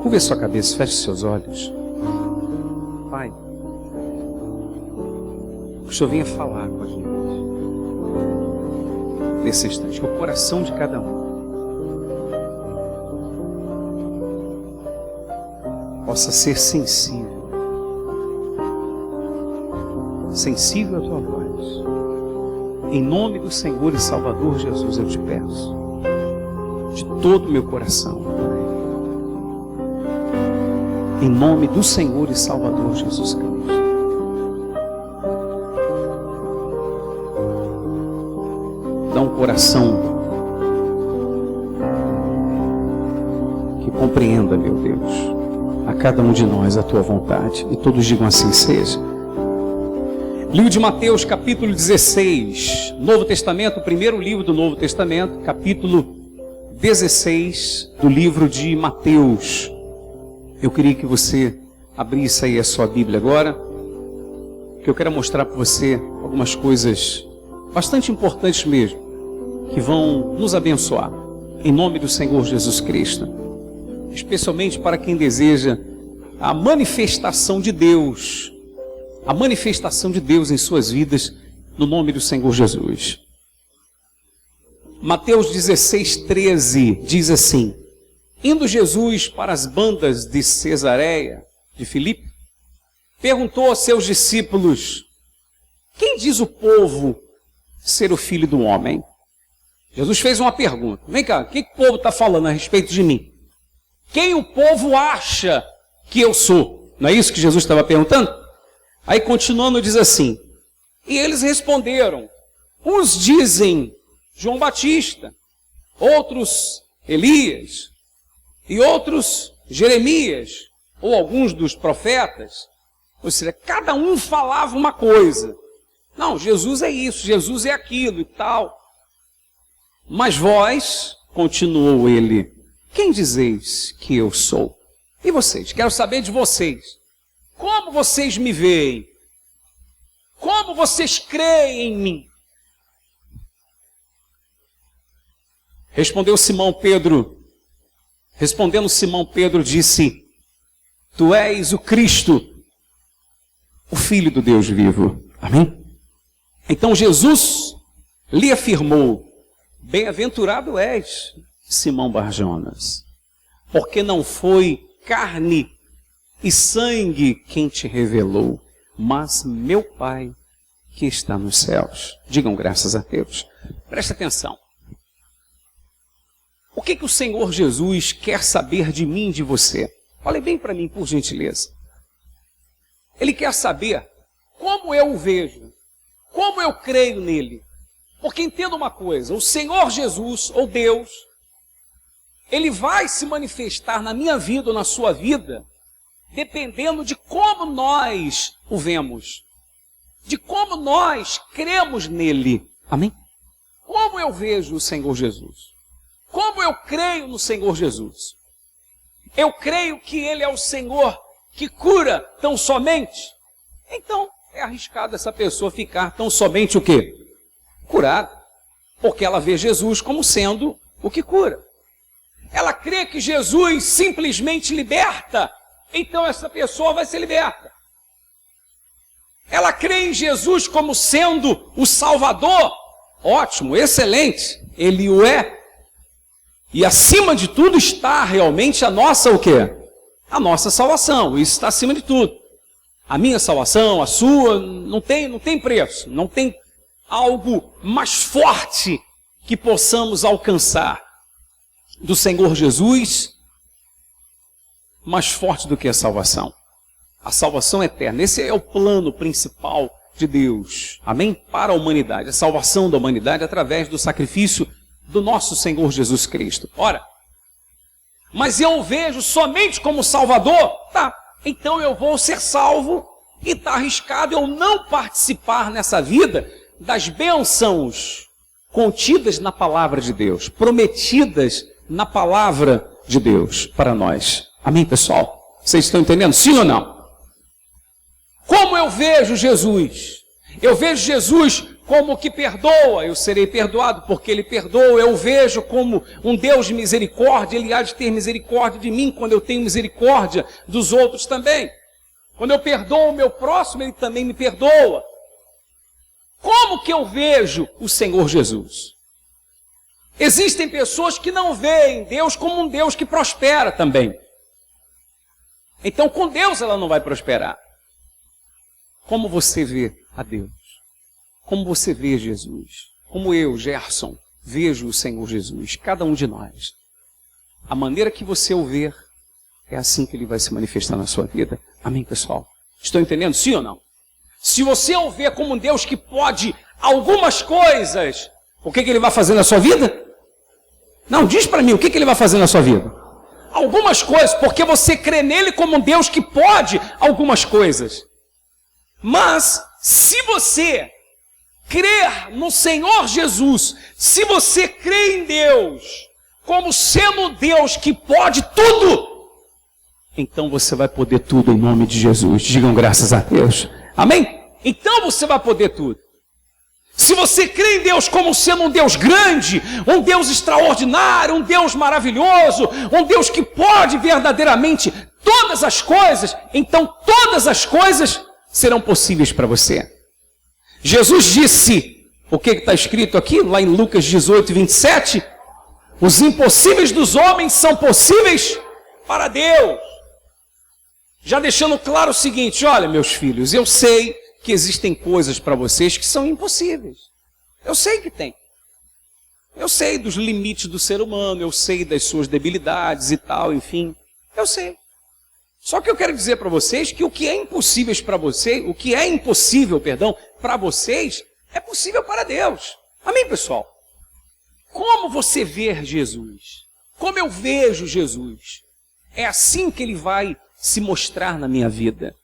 Curve a sua cabeça, feche seus olhos. Pai, que o Senhor venha falar com a gente nesse instante, que o coração de cada um possa ser sensível à tua voz. Em nome do Senhor e Salvador Jesus eu te peço, de todo o meu coração, em nome do Senhor e Salvador Jesus Cristo. Dá um coração que compreenda, meu Deus, a cada um de nós a tua vontade. E todos digam assim seja. Livro de Mateus, capítulo 16, Novo Testamento, primeiro livro do Novo Testamento, capítulo 16 do livro de Mateus. Eu queria que você abrisse aí a sua Bíblia agora, que eu quero mostrar para você algumas coisas bastante importantes mesmo, que vão nos abençoar, em nome do Senhor Jesus Cristo, especialmente para quem deseja a manifestação de Deus, em suas vidas, no nome do Senhor Jesus. Mateus 16:13 diz assim: indo Jesus para as bandas de Cesareia de Filipe, perguntou aos seus discípulos: quem diz o povo ser o Filho do Homem? Jesus fez uma pergunta. Vem cá, o que o povo está falando a respeito de mim? Quem o povo acha que eu sou? Não é isso que Jesus estava perguntando? Aí continuando diz assim: e eles responderam: uns dizem João Batista, outros Elias, e outros Jeremias, ou alguns dos profetas. Ou seja, cada um falava uma coisa. Não, Jesus é isso, Jesus é aquilo e tal. Mas vós, continuou ele, quem dizeis que eu sou? E vocês? Quero saber de vocês. Como vocês me veem? Como vocês creem em mim? Respondendo Simão Pedro, disse: tu és o Cristo, o Filho do Deus vivo. Amém? Então Jesus lhe afirmou: bem-aventurado és, Simão Barjonas, porque não foi carne e sangue quem te revelou, mas meu Pai que está nos céus. Digam graças a Deus. Presta atenção. O que o Senhor Jesus quer saber de mim e de você? Olhe bem para mim, por gentileza. Ele quer saber como eu o vejo, como eu creio nele. Porque entenda uma coisa, o Senhor Jesus, ou Deus, ele vai se manifestar na minha vida ou na sua vida, dependendo de como nós o vemos, de como nós cremos nele. Amém? Como eu vejo o Senhor Jesus? Como eu creio no Senhor Jesus? Eu creio que ele é o Senhor que cura tão somente. Então, é arriscado essa pessoa ficar tão somente o quê? Curada. Porque ela vê Jesus como sendo o que cura. Ela crê que Jesus simplesmente liberta. Então essa pessoa vai ser liberta. Ela crê em Jesus como sendo o Salvador. Ótimo, excelente. Ele o é. E acima de tudo está realmente a nossa o quê? A nossa salvação. Isso está acima de tudo. A minha salvação, a sua, não tem preço. Não tem algo mais forte que possamos alcançar do Senhor Jesus, mais forte do que a salvação. A salvação eterna. Esse é o plano principal de Deus. Amém? Para a humanidade. A salvação da humanidade através do sacrifício do nosso Senhor Jesus Cristo. Ora, mas eu o vejo somente como Salvador? Tá, então eu vou ser salvo e está arriscado eu não participar nessa vida das bênçãos contidas na palavra de Deus, prometidas na palavra de Deus para nós. Amém, pessoal? Vocês estão entendendo? Sim ou não? Como eu vejo Jesus? Eu vejo Jesus como que perdoa, eu serei perdoado, porque Ele perdoa. Eu o vejo como um Deus de misericórdia, Ele há de ter misericórdia de mim quando eu tenho misericórdia dos outros também. Quando eu perdoo o meu próximo, Ele também me perdoa. Como que eu vejo o Senhor Jesus? Existem pessoas que não veem Deus como um Deus que prospera também. Então com Deus ela não vai prosperar. Como você vê a Deus? Como você vê Jesus? Como eu, Gerson, vejo o Senhor Jesus? Cada um de nós. A maneira que você o ver, é assim que Ele vai se manifestar na sua vida. Amém, pessoal? Estão entendendo? Sim ou não? Se você o vê como um Deus que pode algumas coisas, o que Ele vai fazer na sua vida? Não, diz para mim, o que Ele vai fazer na sua vida? Algumas coisas, porque você crê nele como um Deus que pode algumas coisas. Mas, se você crer no Senhor Jesus, se você crê em Deus como sendo Deus que pode tudo, então você vai poder tudo em nome de Jesus. Digam graças a Deus. Amém? Então você vai poder tudo. Se você crê em Deus como sendo um Deus grande, um Deus extraordinário, um Deus maravilhoso, um Deus que pode verdadeiramente todas as coisas, então todas as coisas serão possíveis para você. Jesus disse, o que está escrito aqui, lá em Lucas 18, 27, os impossíveis dos homens são possíveis para Deus. Já deixando claro o seguinte, olha meus filhos, eu sei que existem coisas para vocês que são impossíveis. Eu sei que tem. Eu sei dos limites do ser humano, eu sei das suas debilidades e tal, enfim. Eu sei. Só que eu quero dizer para vocês que o que é impossível para vocês, o que é impossível, para vocês, é possível para Deus. Amém, pessoal? Como você vê Jesus? Como eu vejo Jesus? É assim que Ele vai se mostrar na minha vida.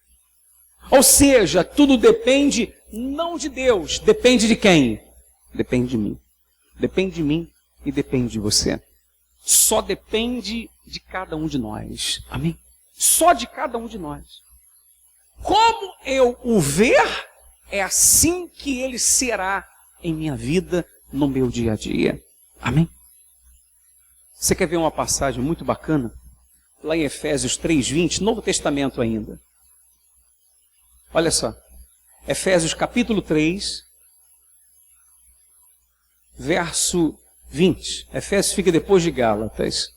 Ou seja, tudo depende não de Deus, depende de quem? Depende de mim. Depende de mim e depende de você. Só depende de cada um de nós. Amém? Só de cada um de nós. Como eu o ver, é assim que Ele será em minha vida, no meu dia a dia. Amém? Você quer ver uma passagem muito bacana? Lá em Efésios 3:20, Novo Testamento ainda. Olha só. Efésios capítulo 3, verso 20. Efésios fica depois de Gálatas.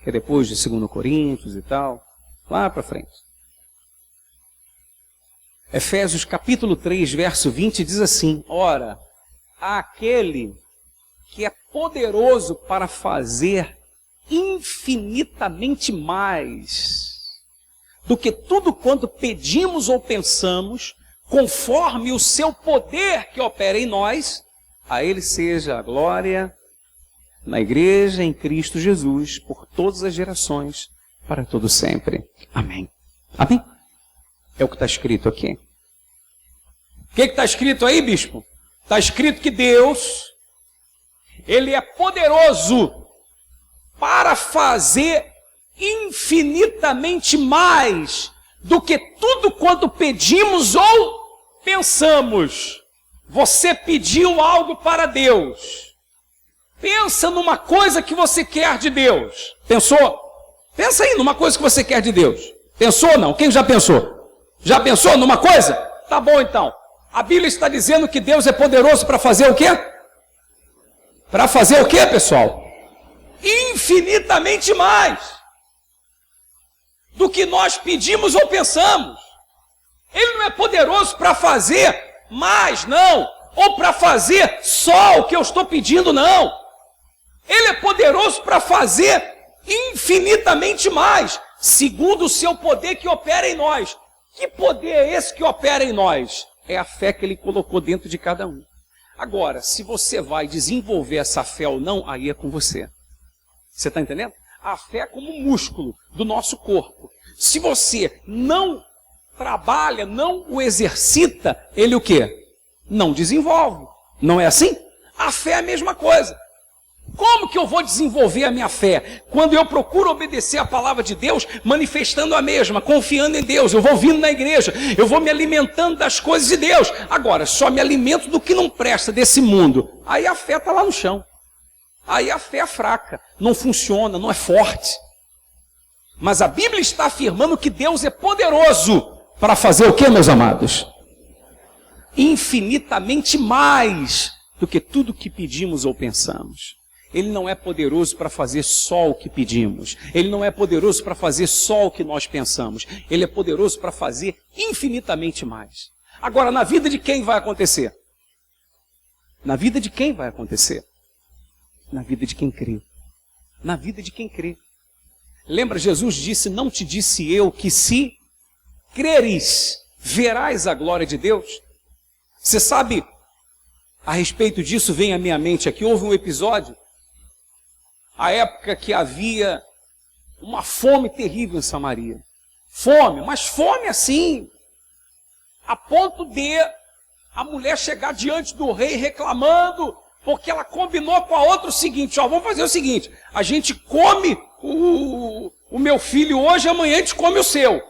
Que é depois de 2 Coríntios e tal. Lá para frente. Efésios capítulo 3, verso 20 diz assim: ora, aquele que é poderoso para fazer infinitamente mais do que tudo quanto pedimos ou pensamos, conforme o seu poder que opera em nós, a Ele seja a glória na igreja, em Cristo Jesus, por todas as gerações, para todo sempre. Amém. Amém? É o que está escrito aqui. O que está escrito aí, bispo? Está escrito que Deus, Ele é poderoso para fazer infinitamente mais do que tudo quanto pedimos ou pensamos. Você pediu algo para Deus. Pensa numa coisa que você quer de Deus. Pensou? Pensa aí numa coisa que você quer de Deus. Pensou ou não? Quem já pensou? Já pensou numa coisa? Tá bom então. A Bíblia está dizendo que Deus é poderoso para fazer o quê? Para fazer o quê, pessoal? Infinitamente mais do que nós pedimos ou pensamos. Ele não é poderoso para fazer mais, não. Ou para fazer só o que eu estou pedindo, não. Ele é poderoso para fazer infinitamente mais, segundo o seu poder que opera em nós. Que poder é esse que opera em nós? É a fé que Ele colocou dentro de cada um. Agora, se você vai desenvolver essa fé ou não, aí é com você. Você está entendendo? A fé é como um músculo do nosso corpo. Se você não trabalha, não o exercita, ele o quê? Não desenvolve. Não é assim? A fé é a mesma coisa. Como que eu vou desenvolver a minha fé? Quando eu procuro obedecer a palavra de Deus, manifestando a mesma, confiando em Deus. Eu vou vindo na igreja, eu vou me alimentando das coisas de Deus. Agora, só me alimento do que não presta desse mundo. Aí a fé está lá no chão. Aí a fé é fraca, não funciona, não é forte. Mas a Bíblia está afirmando que Deus é poderoso para fazer o que, meus amados? Infinitamente mais do que tudo que pedimos ou pensamos. Ele não é poderoso para fazer só o que pedimos. Ele não é poderoso para fazer só o que nós pensamos. Ele é poderoso para fazer infinitamente mais. Agora, na vida de quem vai acontecer? Na vida de quem vai acontecer? Na vida de quem crê. Na vida de quem crê. Lembra, Jesus disse, não te disse eu que se creres, verás a glória de Deus? Você sabe, a respeito disso vem à minha mente aqui, houve um episódio, a época que havia uma fome terrível em Samaria. Fome, mas fome assim, a ponto de a mulher chegar diante do rei reclamando, porque ela combinou com a outra o seguinte, ó, vamos fazer o seguinte, a gente come o meu filho hoje, amanhã a gente come o seu.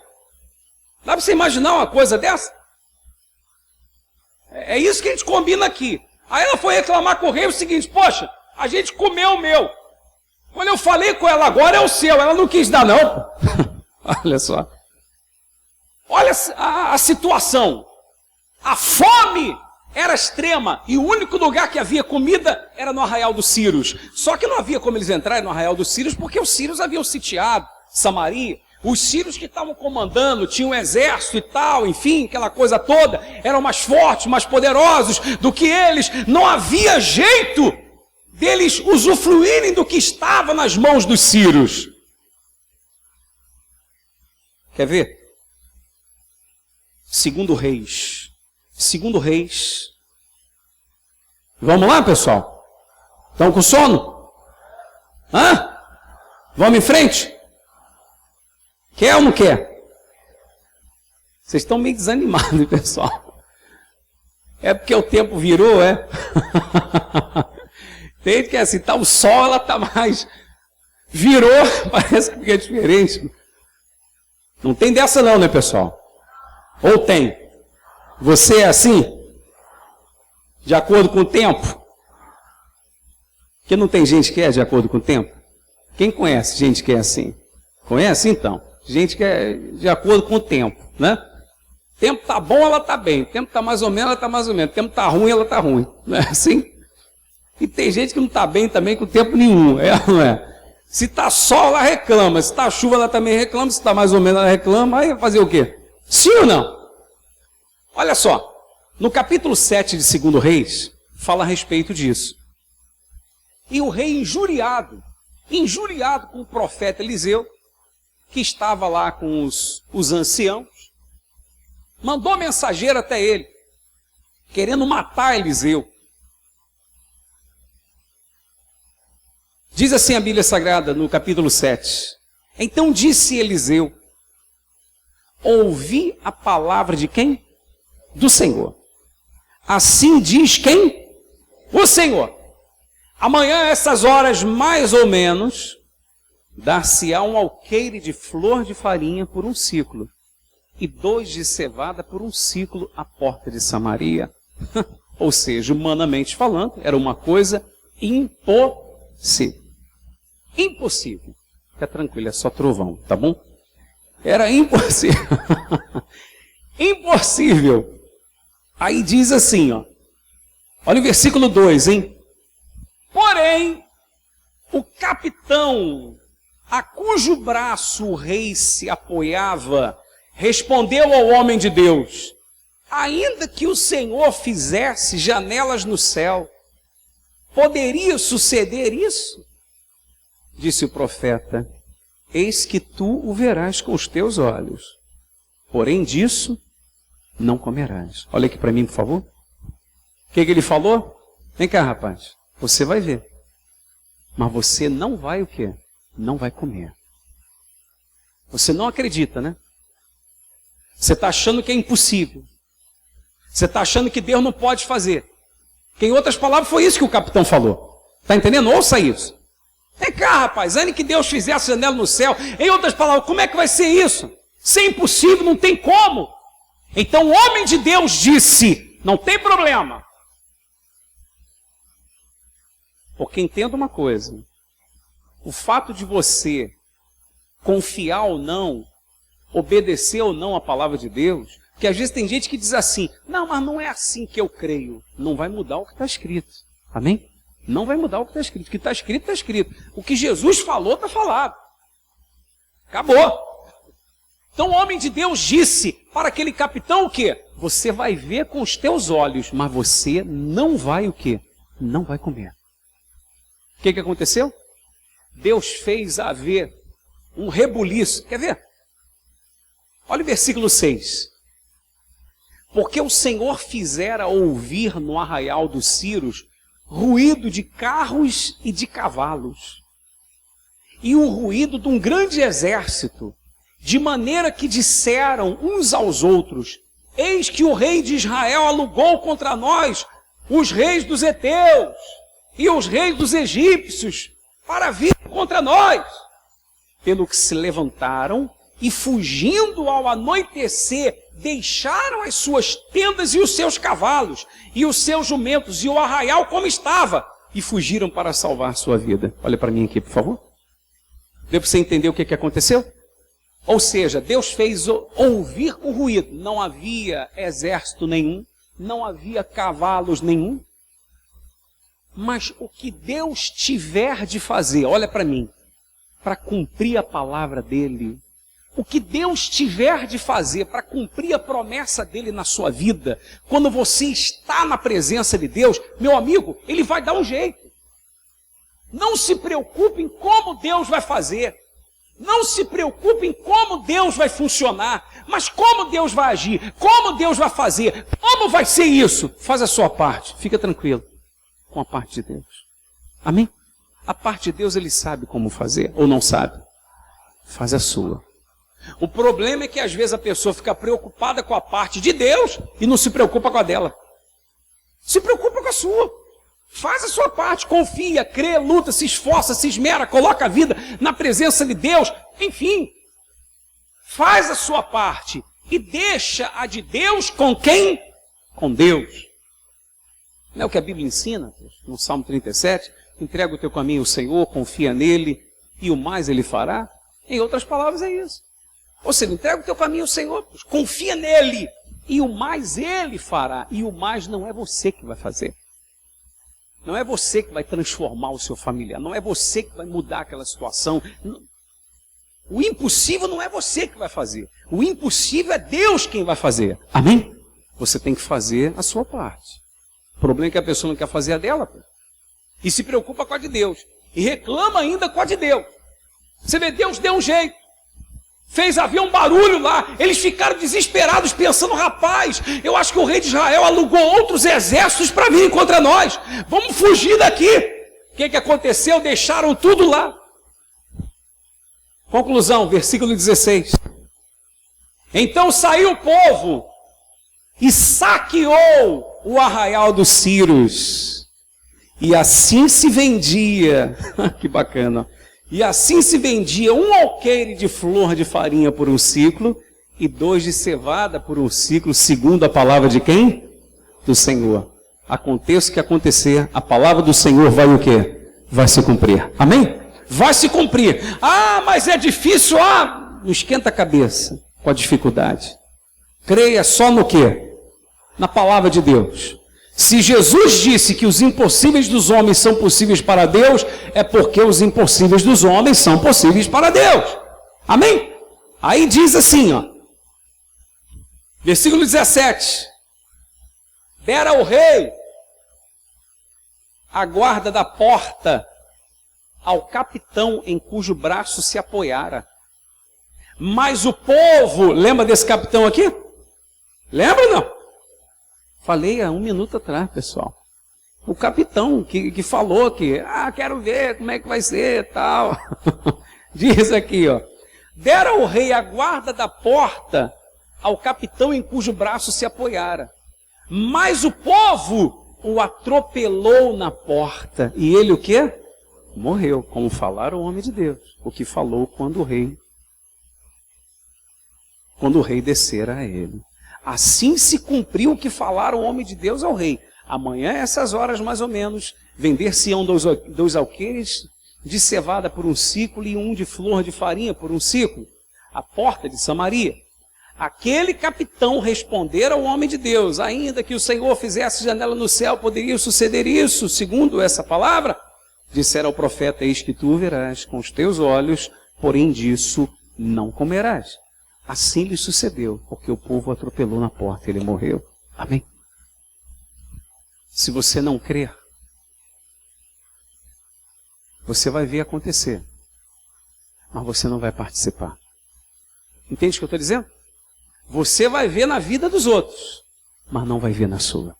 Dá para você imaginar uma coisa dessa? É isso que a gente combina aqui. Aí ela foi reclamar com o rei o seguinte, poxa, a gente comeu o meu. Quando eu falei com ela agora é o seu, ela não quis dar não. Olha só. Olha a situação. A fome era extrema e o único lugar que havia comida era no Arraial dos Círios. Só que não havia como eles entrarem no Arraial dos Círios porque os sírios haviam sitiado Samaria. Os sírios que estavam comandando, tinham um exército e tal, enfim, aquela coisa toda, eram mais fortes, mais poderosos do que eles. Não havia jeito deles usufruírem do que estava nas mãos dos sírios. Quer ver? Segundo Reis. Segundo Reis. Vamos lá, pessoal? Estão com sono? Hã? Vamos em frente? Quer ou não quer? Vocês estão meio desanimados, pessoal. É porque o tempo virou, é? Tem gente que é assim, tá o sol, ela tá mais... Virou, parece que é diferente. Não tem dessa não, né, pessoal? Ou tem? Você é assim? De acordo com o tempo? Porque não tem gente que é de acordo com o tempo? Quem conhece gente que é assim? Conhece, então? Gente que é de acordo com o tempo, né? O tempo tá bom, ela tá bem. O tempo tá mais ou menos, ela tá mais ou menos. O tempo tá ruim, ela tá ruim. Não é assim? E tem gente que não tá bem também com tempo nenhum, não é? Se tá sol, ela reclama. Se tá chuva, ela também reclama. Se tá mais ou menos, ela reclama. Aí vai fazer o quê? Sim ou não? Olha só. No capítulo 7 de 2 Reis, fala a respeito disso. E o rei injuriado com o profeta Eliseu, que estava lá com os anciãos, mandou mensageiro até ele, querendo matar Eliseu. Diz assim a Bíblia Sagrada, no capítulo 7. Então disse Eliseu, ouvi a palavra de quem? Do Senhor. Assim diz quem? O Senhor. Amanhã, a essas horas, mais ou menos, dar-se-á um alqueire de flor de farinha por um ciclo, e 2 de cevada por um ciclo à porta de Samaria. Ou seja, humanamente falando, era uma coisa impossível. Impossível. Fica tranquilo, é só trovão, tá bom? Era impossível. Impossível. Aí diz assim, ó. Olha o versículo 2, hein? Porém, o capitão a cujo braço o rei se apoiava, respondeu ao homem de Deus, ainda que o Senhor fizesse janelas no céu, poderia suceder isso? Disse o profeta, eis que tu o verás com os teus olhos, porém disso não comerás. Olha aqui para mim, por favor. O que ele falou? Vem cá, rapaz, você vai ver, mas você não vai o quê? Não vai comer. Você não acredita, né? Você está achando que é impossível. Você está achando que Deus não pode fazer. Que, em outras palavras, foi isso que o capitão falou. Está entendendo? Ouça isso. Vem cá, rapaz, antes que Deus fizesse janela no céu. Em outras palavras, como é que vai ser isso? Isso é impossível, não tem como. Então o homem de Deus disse, não tem problema. Porque entenda uma coisa. O fato de você confiar ou não, obedecer ou não a palavra de Deus, porque às vezes tem gente que diz assim, não, mas não é assim que eu creio. Não vai mudar o que está escrito. Amém? Não vai mudar o que está escrito. O que está escrito, está escrito. O que Jesus falou, está falado. Acabou. Então o homem de Deus disse para aquele capitão o quê? Você vai ver com os teus olhos, mas você não vai o quê? Não vai comer. O que aconteceu? Deus fez haver um rebuliço. Quer ver? Olha o versículo 6. Porque o Senhor fizera ouvir no arraial dos Círios ruído de carros e de cavalos, e o ruído de um grande exército, de maneira que disseram uns aos outros, eis que o rei de Israel alugou contra nós os reis dos heteus e os reis dos egípcios para vir contra nós. Pelo que se levantaram e, fugindo ao anoitecer, deixaram as suas tendas e os seus cavalos, e os seus jumentos, e o arraial como estava, e fugiram para salvar sua vida. Olha para mim aqui, por favor. Deu para você entender o que aconteceu? Ou seja, Deus fez ouvir o ruído. Não havia exército nenhum, não havia cavalos nenhum. Mas o que Deus tiver de fazer, olha para mim, para cumprir a palavra dele, o que Deus tiver de fazer para cumprir a promessa dele na sua vida, quando você está na presença de Deus, meu amigo, ele vai dar um jeito. Não se preocupe em como Deus vai fazer. Não se preocupe em como Deus vai funcionar, mas como Deus vai agir, como Deus vai fazer, como vai ser isso. Faz a sua parte, fica tranquilo com a parte de Deus. Amém? A parte de Deus ele sabe como fazer, ou não sabe? Faz a sua. O problema é que às vezes a pessoa fica preocupada com a parte de Deus e não se preocupa com a dela. Se preocupa com a sua. Faz a sua parte, confia, crê, luta, se esforça, se esmera, coloca a vida na presença de Deus. Enfim, faz a sua parte e deixa a de Deus com quem? Com Deus. Não é o que a Bíblia ensina? No Salmo 37, entrega o teu caminho ao Senhor, confia nele e o mais ele fará. Em outras palavras é isso. Ou seja, entrega o teu caminho ao Senhor, confia nele, e o mais ele fará. E o mais não é você que vai fazer. Não é você que vai transformar o seu familiar, não é você que vai mudar aquela situação. O impossível não é você que vai fazer. O impossível é Deus quem vai fazer. Amém? Você tem que fazer a sua parte. O problema é que a pessoa não quer fazer a dela. E se preocupa com a de Deus. E reclama ainda com a de Deus. Você vê, Deus deu um jeito. Fez haver um barulho lá, eles ficaram desesperados pensando, rapaz, eu acho que o rei de Israel alugou outros exércitos para virem contra nós, vamos fugir daqui. O que aconteceu? Deixaram tudo lá. Conclusão, versículo 16. Então saiu o povo e saqueou o arraial dos Círios, e assim se vendia, que bacana, e assim se vendia um alqueire de flor de farinha por um ciclo e 2 de cevada por um ciclo, segundo a palavra de quem? Do Senhor. Aconteça o que acontecer, a palavra do Senhor vai o quê? Vai se cumprir. Amém? Vai se cumprir. Ah, mas é difícil. Ah, não esquenta a cabeça com a dificuldade. Creia só no quê? Na palavra de Deus. Se Jesus disse que os impossíveis dos homens são possíveis para Deus, é porque os impossíveis dos homens são possíveis para Deus. Amém? Aí diz assim, ó. Versículo 17. Dera o rei a guarda da porta ao capitão em cujo braço se apoiara. Mas o povo, lembra desse capitão aqui? Lembra ou não? Falei há 1 minuto atrás, pessoal. O capitão que falou que, quero ver como é que vai ser, tal. Diz aqui, ó. Dera o rei a guarda da porta ao capitão em cujo braço se apoiara. Mas o povo o atropelou na porta. E ele o quê? Morreu, como falara o homem de Deus. O que falou quando o rei descera a ele. Assim se cumpriu o que falara o homem de Deus ao rei. Amanhã, essas horas mais ou menos, vender-se-ão 2 alqueires de cevada por 1 siclo e 1 de flor de farinha por 1 siclo, à porta de Samaria. Aquele capitão respondera ao homem de Deus: ainda que o Senhor fizesse janela no céu, poderia suceder isso, segundo essa palavra? Dissera ao profeta: eis que tu verás com os teus olhos, porém disso não comerás. Assim lhe sucedeu, porque o povo atropelou na porta e ele morreu. Amém? Se você não crer, você vai ver acontecer, mas você não vai participar. Entende o que eu estou dizendo? Você vai ver na vida dos outros, mas não vai ver na sua.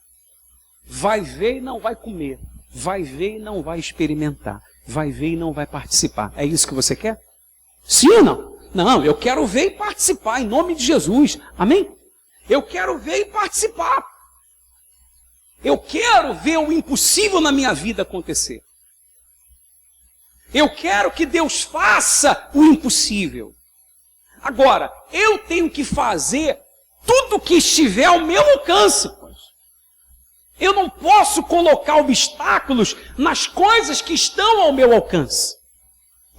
Vai ver e não vai comer. Vai ver e não vai experimentar. Vai ver e não vai participar. É isso que você quer? Sim ou não? Não, eu quero ver e participar em nome de Jesus. Amém? Eu quero ver e participar. Eu quero ver o impossível na minha vida acontecer. Eu quero que Deus faça o impossível. Agora, eu tenho que fazer tudo que estiver ao meu alcance. Pois. Eu não posso colocar obstáculos nas coisas que estão ao meu alcance.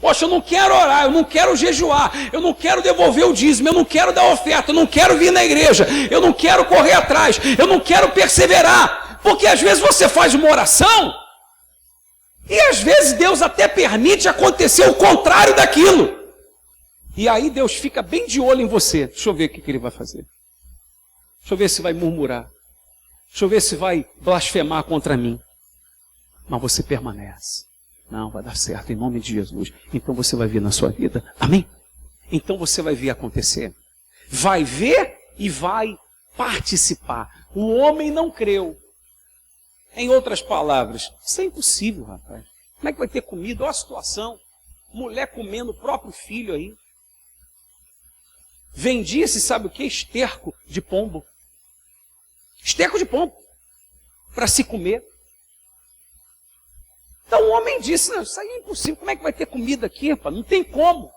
Poxa, eu não quero orar, eu não quero jejuar, eu não quero devolver o dízimo, eu não quero dar oferta, eu não quero vir na igreja, eu não quero correr atrás, eu não quero perseverar. Porque às vezes você faz uma oração e às vezes Deus até permite acontecer o contrário daquilo. E aí Deus fica bem de olho em você. Deixa eu ver o que ele vai fazer. Deixa eu ver se vai murmurar. Deixa eu ver se vai blasfemar contra mim. Mas você permanece. Não, vai dar certo em nome de Jesus. Então você vai ver na sua vida. Amém? Então você vai ver acontecer. Vai ver e vai participar. O homem não creu. Em outras palavras, isso é impossível, rapaz. Como é que vai ter comida? Olha a situação. Mulher comendo o próprio filho aí. Vendia-se, sabe o que? Esterco de pombo. Esterco de pombo. Para se comer. Então o homem disse, não, isso aí é impossível. Como é que vai ter comida aqui, rapaz? Não tem como.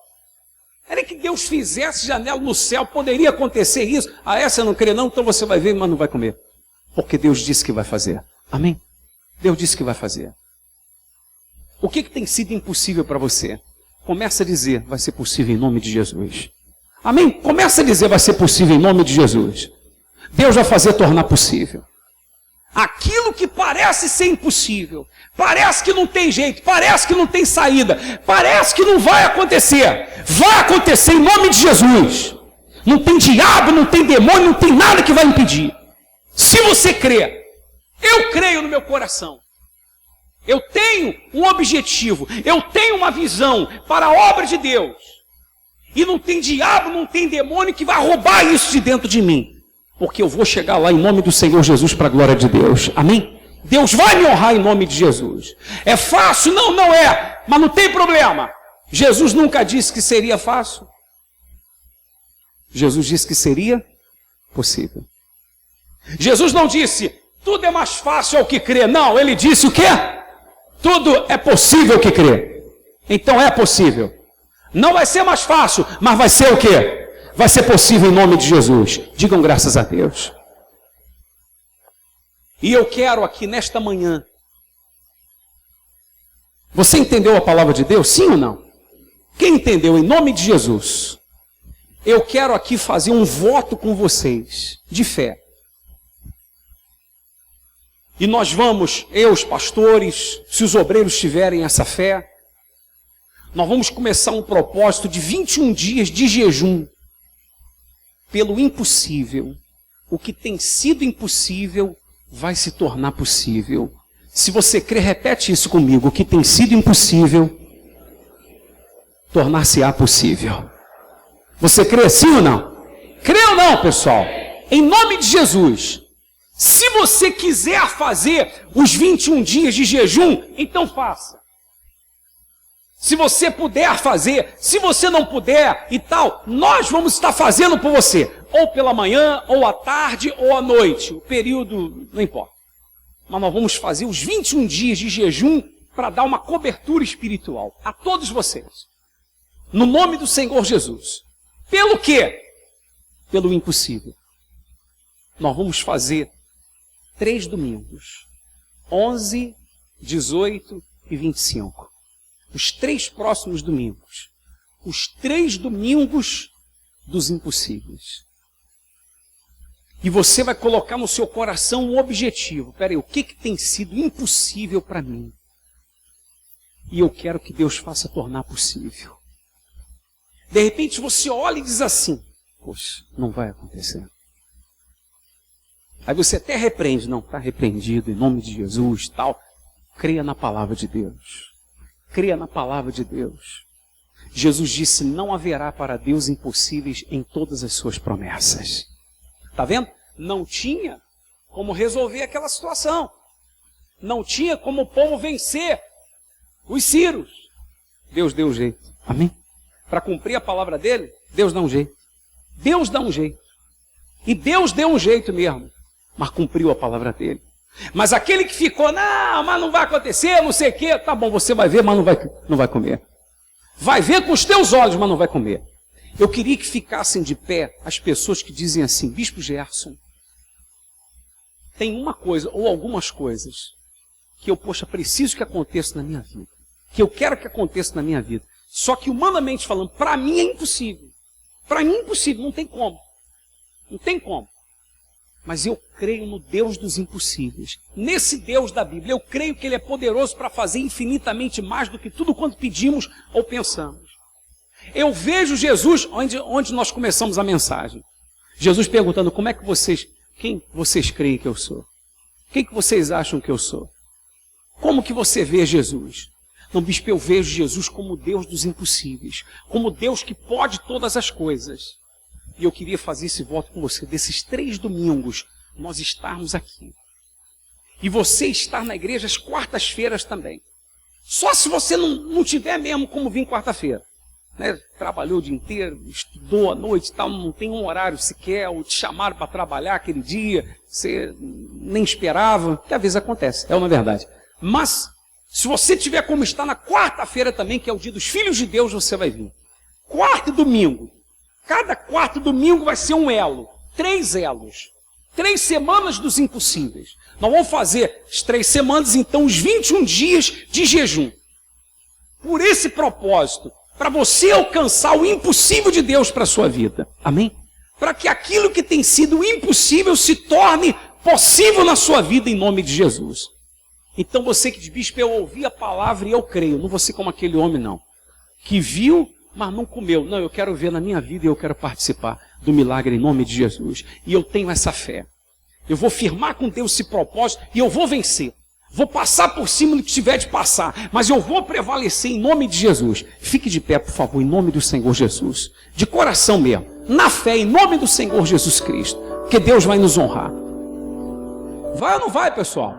Era que Deus fizesse janela no céu. Poderia acontecer isso. Ah, essa não crê não? Então você vai ver, mas não vai comer. Porque Deus disse que vai fazer. Amém? Deus disse que vai fazer. O que tem sido impossível para você? Começa a dizer, vai ser possível em nome de Jesus. Amém? Começa a dizer, vai ser possível em nome de Jesus. Deus vai fazer tornar possível. Aquilo que parece ser impossível, parece que não tem jeito, parece que não tem saída, parece que não vai acontecer em nome de Jesus. Não tem diabo, não tem demônio, não tem nada que vai impedir. Se você crê, eu creio no meu coração. Eu tenho um objetivo, eu tenho uma visão para a obra de Deus. E não tem diabo, não tem demônio que vai roubar isso de dentro de mim. Porque eu vou chegar lá em nome do Senhor Jesus para a glória de Deus. Amém? Deus vai me honrar em nome de Jesus. É fácil? Não, não é. Mas não tem problema. Jesus nunca disse que seria fácil. Jesus disse que seria possível. Jesus não disse, tudo é mais fácil ao que crê. Não, ele disse o quê? Tudo é possível que crê. Então é possível. Não vai ser mais fácil, mas vai ser o quê? Vai ser possível em nome de Jesus. Digam graças a Deus. E eu quero aqui nesta manhã. Você entendeu a palavra de Deus? Sim ou não? Quem entendeu em nome de Jesus? Eu quero aqui fazer um voto com vocês de fé. E nós vamos, eu, os pastores, se os obreiros tiverem essa fé, nós vamos começar um propósito de 21 dias de jejum. Pelo impossível. O que tem sido impossível vai se tornar possível. Se você crê, repete isso comigo. O que tem sido impossível, tornar-se-á possível. Você crê sim ou não? Crê ou não, pessoal? Em nome de Jesus. Se você quiser fazer os 21 dias de jejum, então faça. Se você puder fazer, se você não puder e tal, nós vamos estar fazendo por você. Ou pela manhã, ou à tarde, ou à noite. O período não importa. mas nós vamos fazer os 21 dias de jejum para dar uma cobertura espiritual a todos vocês. No nome do Senhor Jesus. Pelo quê? Pelo impossível. Nós vamos fazer 3 domingos. 11, 18 e 25. Os 3 próximos domingos. Os 3 domingos dos impossíveis. E você vai colocar no seu coração um objetivo. Peraí, o que tem sido impossível para mim? E eu quero que Deus faça tornar possível. De repente você olha e diz assim, poxa, não vai acontecer. Aí você até repreende, não, está repreendido em nome de Jesus, tal. Creia na palavra de Deus. Creia na palavra de Deus. Jesus disse, não haverá para Deus impossíveis em todas as suas promessas. Está vendo? Não tinha como resolver aquela situação. Não tinha como o povo vencer os sírios. Deus deu um jeito. Amém? Para cumprir a palavra dele, Deus dá um jeito. Deus dá um jeito. E Deus deu um jeito mesmo. Mas cumpriu a palavra dele. Mas aquele que ficou, não, mas não vai acontecer, não sei o quê. Tá bom, você vai ver, mas não vai comer. Vai ver com os teus olhos, mas não vai comer. Eu queria que ficassem de pé as pessoas que dizem assim, Bispo Gerson, tem uma coisa, ou algumas coisas, que eu, poxa, preciso que aconteça na minha vida. Que eu quero que aconteça na minha vida. Só que humanamente falando, para mim é impossível. Para mim é impossível, não tem como. Não tem como. Mas eu creio no Deus dos impossíveis. Nesse Deus da Bíblia, eu creio que Ele é poderoso para fazer infinitamente mais do que tudo quanto pedimos ou pensamos. Eu vejo Jesus, onde nós começamos a mensagem. Jesus perguntando, quem vocês creem que eu sou? Quem que vocês acham que eu sou? Como que você vê Jesus? Não, bispo, eu vejo Jesus como Deus dos impossíveis. Como Deus que pode todas as coisas. E eu queria fazer esse voto com você, desses 3 domingos, nós estarmos aqui. E você estar na igreja às quartas-feiras também. Só se você não tiver mesmo como vir quarta-feira. Né? Trabalhou o dia inteiro, estudou à noite e tal, não tem um horário sequer, ou te chamaram para trabalhar aquele dia, você nem esperava, que às vezes acontece, é uma verdade. Mas, se você tiver como estar na quarta-feira também, que é o dia dos filhos de Deus, você vai vir. Quarto e domingo. Cada quarto domingo vai ser um elo. 3 elos. 3 semanas dos impossíveis. Nós vamos fazer as 3 semanas, então, os 21 dias de jejum. Por esse propósito, para você alcançar o impossível de Deus para a sua vida. Amém? Para que aquilo que tem sido impossível se torne possível na sua vida, em nome de Jesus. Então você que diz, bispo, eu ouvi a palavra e eu creio. Não vou ser como aquele homem, não. Que viu, mas não comeu. Não, eu quero ver na minha vida e eu quero participar do milagre em nome de Jesus. E eu tenho essa fé. Eu vou firmar com Deus esse propósito e eu vou vencer. Vou passar por cima do que tiver de passar, mas eu vou prevalecer em nome de Jesus. Fique de pé, por favor, em nome do Senhor Jesus. De coração mesmo, na fé, em nome do Senhor Jesus Cristo. Porque Deus vai nos honrar. Vai ou não vai, pessoal?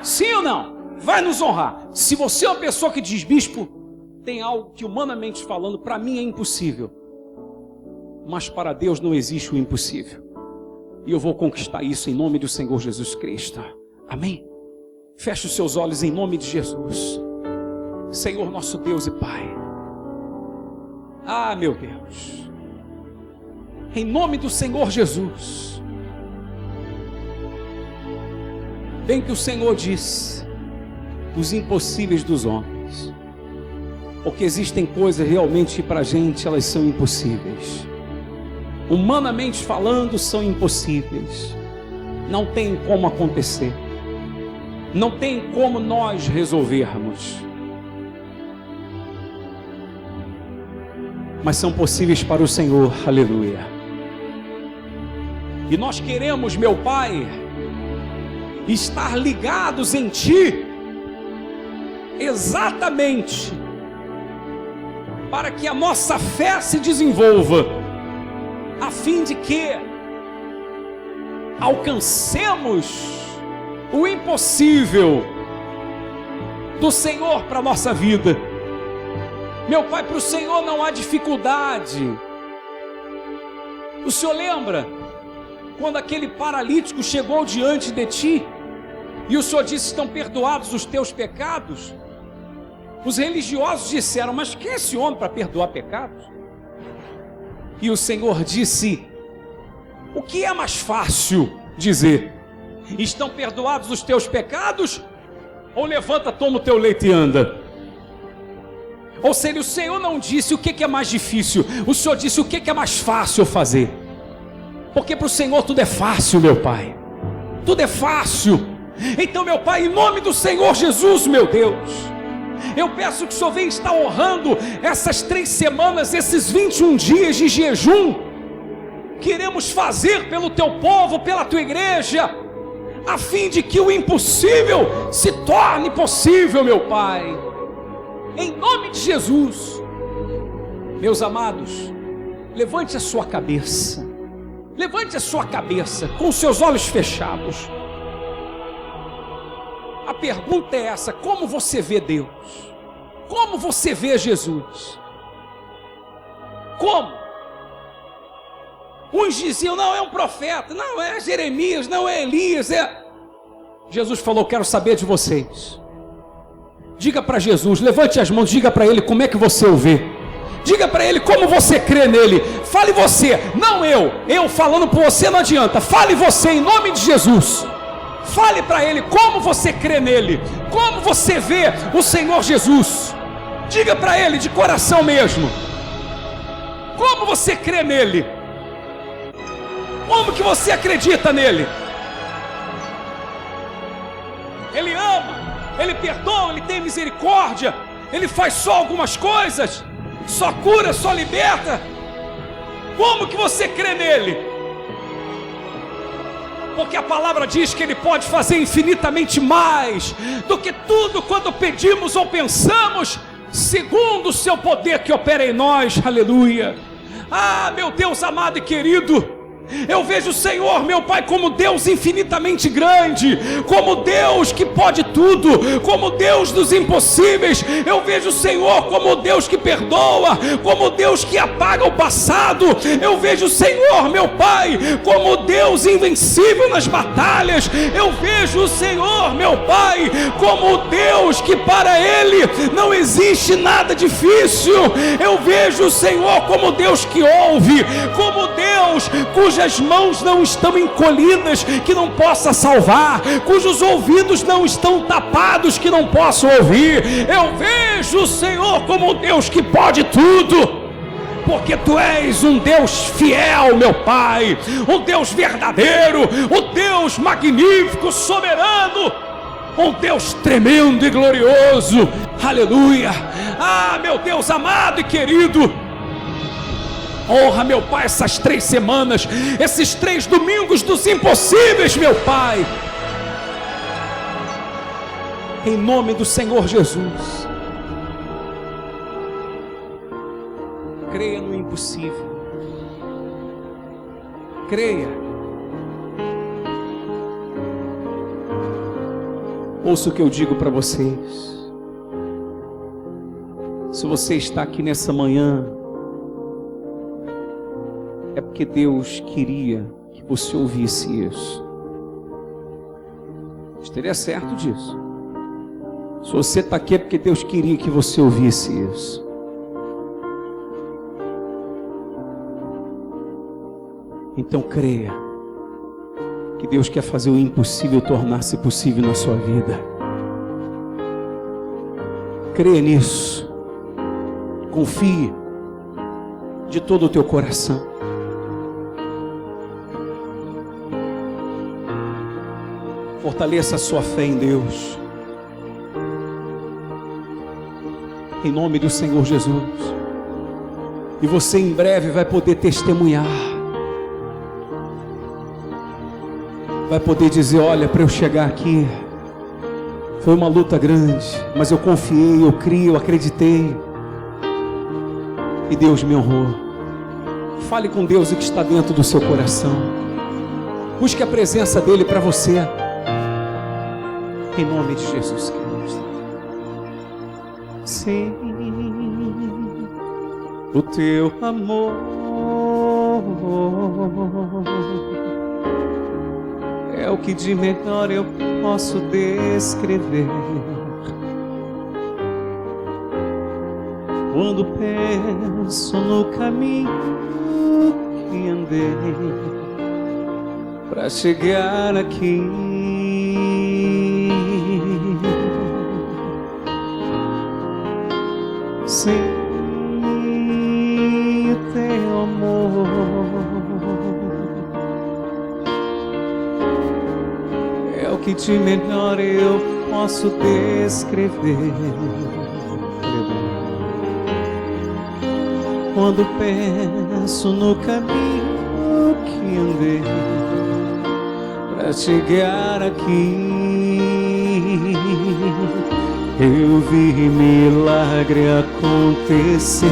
Sim ou não? Vai nos honrar. Se você é uma pessoa que diz, bispo, tem algo que humanamente falando, para mim é impossível. Mas para Deus não existe o impossível. E eu vou conquistar isso em nome do Senhor Jesus Cristo. Amém? Feche os seus olhos em nome de Jesus. Senhor nosso Deus e Pai. Ah, meu Deus. Em nome do Senhor Jesus. Bem que o Senhor diz, os impossíveis dos homens. Porque existem coisas realmente que para a gente elas são impossíveis. Humanamente falando, são impossíveis. Não tem como acontecer. Não tem como nós resolvermos. Mas são possíveis para o Senhor, aleluia. E nós queremos, meu Pai, estar ligados em Ti, exatamente, para que a nossa fé se desenvolva, a fim de que alcancemos o impossível do Senhor para a nossa vida. Meu Pai, para o Senhor não há dificuldade. O Senhor lembra quando aquele paralítico chegou diante de Ti E o Senhor disse: estão perdoados os teus pecados. Os religiosos disseram: mas quem é esse homem para perdoar pecados? E o Senhor disse: o que é mais fácil dizer? Estão perdoados os teus pecados? Ou levanta, toma o teu leite e anda? Ou seja, o Senhor não disse o que é mais difícil, o Senhor disse o que é mais fácil fazer. Porque para o Senhor tudo é fácil, meu Pai. Tudo é fácil. Então, meu Pai, em nome do Senhor Jesus, meu Deus, eu peço que o Senhor venha estar honrando essas 3 semanas, esses 21 dias de jejum que iremos fazer pelo teu povo, pela tua igreja, a fim de que o impossível se torne possível, meu Pai. Em nome de Jesus. Meus amados, levante a sua cabeça. Levante a sua cabeça com os seus olhos fechados. A pergunta é essa: como você vê Deus? Como você vê Jesus? Como? Uns diziam: não, é um profeta, não é Jeremias, não é Elias, Jesus falou: quero saber de vocês. Diga para Jesus, levante as mãos, diga para Ele como é que você o vê. Diga para Ele como você crê nele. Fale você, não eu falando por você não adianta. Fale você em nome de Jesus. Fale para Ele como você crê nele, como você vê o Senhor Jesus. Diga para Ele de coração mesmo, como você crê nele, como que você acredita nele. Ele ama, Ele perdoa, Ele tem misericórdia, Ele faz só algumas coisas, só cura, só liberta. Como que você crê nele? Porque a palavra diz que Ele pode fazer infinitamente mais do que tudo quando pedimos ou pensamos, segundo o seu poder que opera em nós. Aleluia. Ah, meu Deus amado e querido, eu vejo o Senhor, meu Pai, como Deus infinitamente grande, como Deus que pode tudo, como Deus dos impossíveis. Eu vejo o Senhor como Deus que perdoa, como Deus que apaga o passado. Eu vejo o Senhor, meu Pai, como Deus invencível nas batalhas. Eu vejo o Senhor, meu Pai, como Deus que para Ele não existe nada difícil. Eu vejo o Senhor como Deus que ouve, como Deus cujas mãos não estão encolhidas, que não possa salvar, cujos ouvidos não estão tapados, que não possa ouvir. Eu vejo o Senhor como Deus que pode tudo, porque Tu és um Deus fiel, meu Pai, um Deus verdadeiro, um Deus magnífico, soberano, um Deus tremendo e glorioso. Aleluia. Ah, meu Deus amado e querido, honra, meu Pai, essas 3 semanas, esses 3 domingos dos impossíveis, meu Pai, em nome do Senhor Jesus. Creia no impossível, creia. Ouça o que eu digo para vocês. Se você está aqui nessa manhã, é porque Deus queria que você ouvisse isso. Estaria certo disso. Se você está aqui é porque Deus queria que você ouvisse isso. Então creia que Deus quer fazer o impossível tornar-se possível na sua vida. Creia nisso. Confie de todo o teu coração. Fortaleça a sua fé em Deus, em nome do Senhor Jesus. E você em breve vai poder testemunhar, vai poder dizer: olha, para eu chegar aqui foi uma luta grande, mas eu confiei, eu criei, eu acreditei, e Deus me honrou. Fale com Deus o que está dentro do seu coração, busque a presença dEle para você, em nome de Jesus Cristo. Sim, o teu amor é o que de melhor eu posso descrever. Quando penso no caminho que andei para chegar aqui, sem o teu amor, é o que de melhor eu posso descrever. Quando penso no caminho que andei para chegar aqui, eu vi milagre acontecer,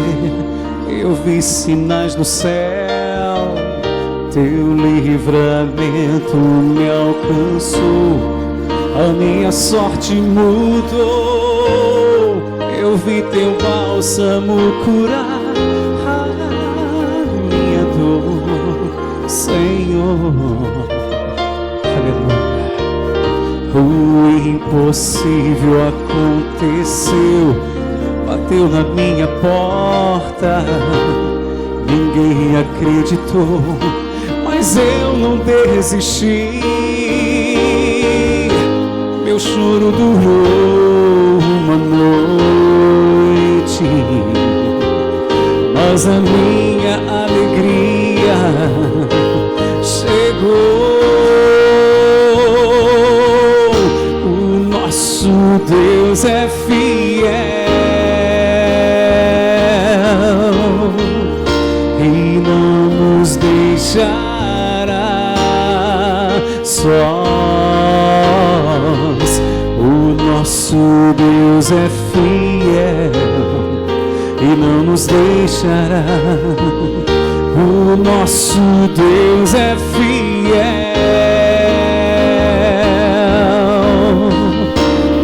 eu vi sinais no céu, teu livramento me alcançou, a minha sorte mudou, eu vi teu bálsamo curar Senhor. Aleluia. O impossível aconteceu, bateu na minha porta, ninguém acreditou, mas eu não desisti. Meu choro durou uma noite, mas a minha alegria chegou. O nosso Deus é fiel e não nos deixará sós. O nosso Deus é fiel e não nos deixará. O nosso Deus é fiel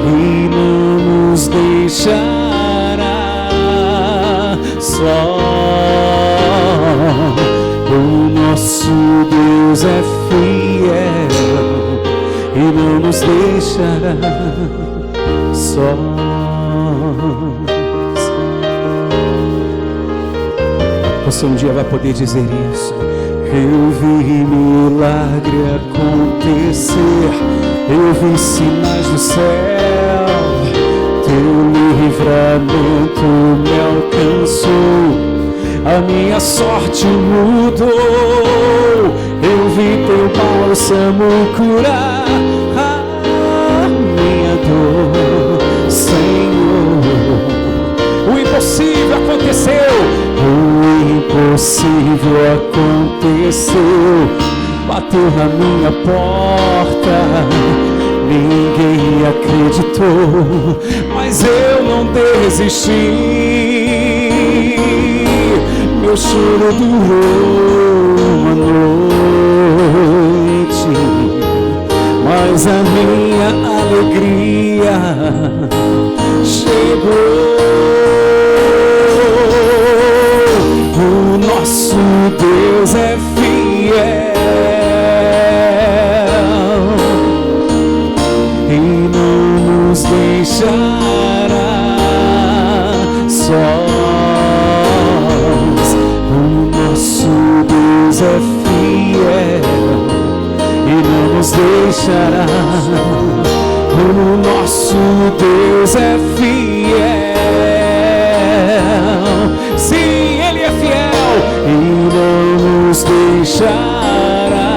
e não nos deixará só. O nosso Deus é fiel e não nos deixará só. Você um dia vai poder dizer isso. Eu vi milagre acontecer, eu vi sinais do céu, teu livramento me alcançou, a minha sorte mudou, eu vi teu bálsamo curar a minha dor, Senhor. O impossível aconteceu, o impossível aconteceu, bateu na minha porta, ninguém acreditou, mas eu não desisti. Meu choro durou uma noite, mas a minha alegria chegou. O nosso Deus é fiel e não nos deixará sós. O nosso Deus é fiel e não nos deixará. O nosso Deus é fiel. Sim, Ele é fiel e não nos deixará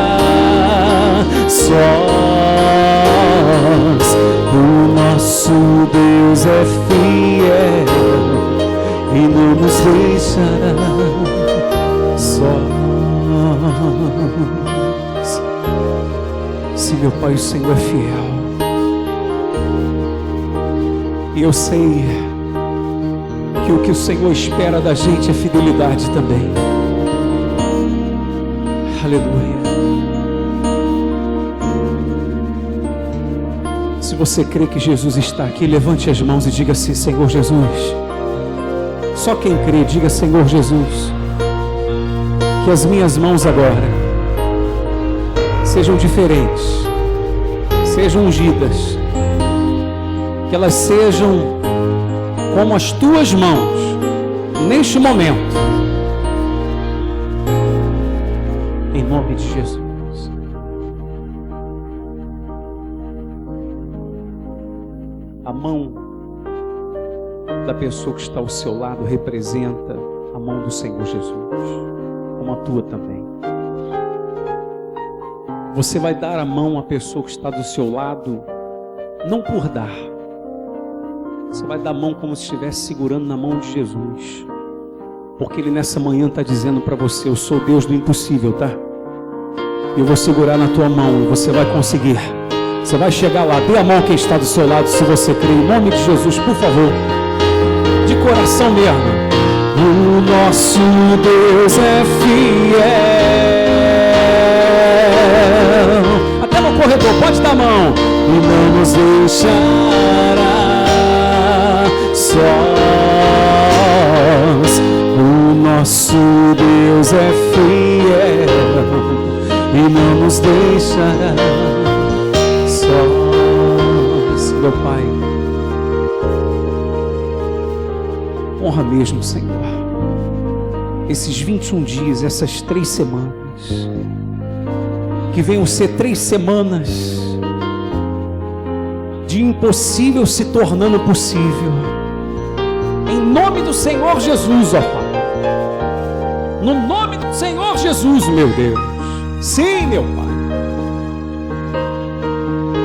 sós. O nosso Deus é fiel e não nos deixará sós. Se meu Pai, o Senhor é fiel, e eu sei que o que o Senhor espera da gente é fidelidade também. Aleluia. Se você crê que Jesus está aqui, levante as mãos e diga assim: Senhor Jesus. Só quem crê, diga: Senhor Jesus, que as minhas mãos agora sejam diferentes sejam ungidas, que elas sejam como as tuas mãos, neste momento, em nome de Jesus. A mão da pessoa que está ao seu lado representa a mão do Senhor Jesus, como a tua também. Você vai dar a mão à pessoa que está do seu lado, não por dar. Você vai dar a mão como se estivesse segurando na mão de Jesus. Porque Ele nessa manhã está dizendo para você: eu sou o Deus do impossível, tá? Eu vou segurar na tua mão e você vai conseguir. Você vai chegar lá. Dê a mão a quem está do seu lado, se você crê. Em nome de Jesus, por favor. De coração mesmo. O nosso Deus é fiel. Até no corredor, pode dar a mão. E não nos deixará sós. O nosso Deus é fiel e não nos deixará sós. Meu Pai, honra mesmo, Senhor, esses 21 dias, essas 3 semanas, que venham ser 3 semanas de impossível se tornando possível, em nome do Senhor Jesus, ó Pai, no nome do Senhor Jesus, meu Deus. Sim, meu Pai,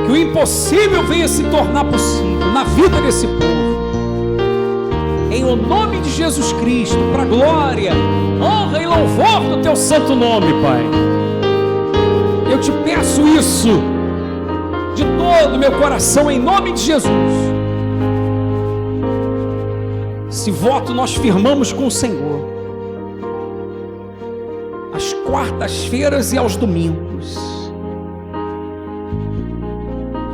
que o impossível venha se tornar possível na vida desse povo, em o nome de Jesus Cristo, para glória, honra e louvor do teu santo nome, Pai. Eu te peço isso de todo o meu coração, em nome de Jesus. Esse voto nós firmamos com o Senhor, às quartas-feiras e aos domingos.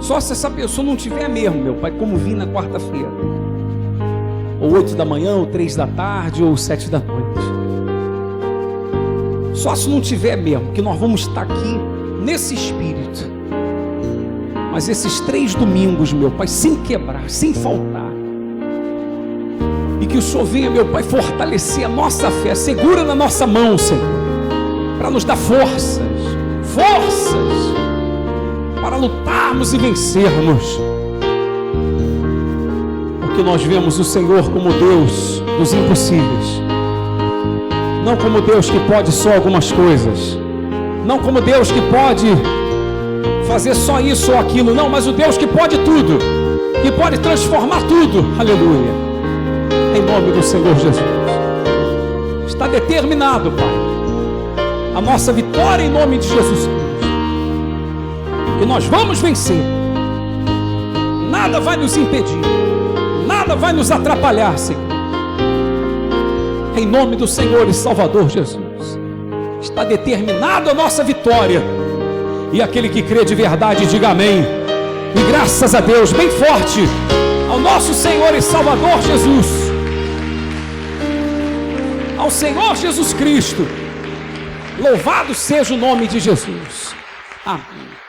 Só se essa pessoa não tiver mesmo, meu Pai, como vim na quarta-feira, ou 8 da manhã, ou 3 da tarde, ou 7 da noite. Só se não tiver mesmo, que nós vamos estar aqui nesse espírito. Mas esses 3 domingos, meu Pai, sem quebrar, sem faltar. E que o Senhor venha, meu Pai, fortalecer a nossa fé, segura na nossa mão, Senhor, para nos dar forças, para lutarmos e vencermos. Porque nós vemos o Senhor como Deus dos impossíveis, não como Deus que pode só algumas coisas, não como Deus que pode fazer só isso ou aquilo, não, mas o Deus que pode tudo, que pode transformar tudo. Aleluia, em nome do Senhor Jesus. Está determinado, Pai, a nossa vitória em nome de Jesus Cristo, que nós vamos vencer. Nada vai nos impedir, nada vai nos atrapalhar, Senhor, em nome do Senhor e Salvador Jesus. Está determinada a nossa vitória, e aquele que crê de verdade, diga amém, e graças a Deus, bem forte, ao nosso Senhor e Salvador Jesus, ao Senhor Jesus Cristo, louvado seja o nome de Jesus. Amém.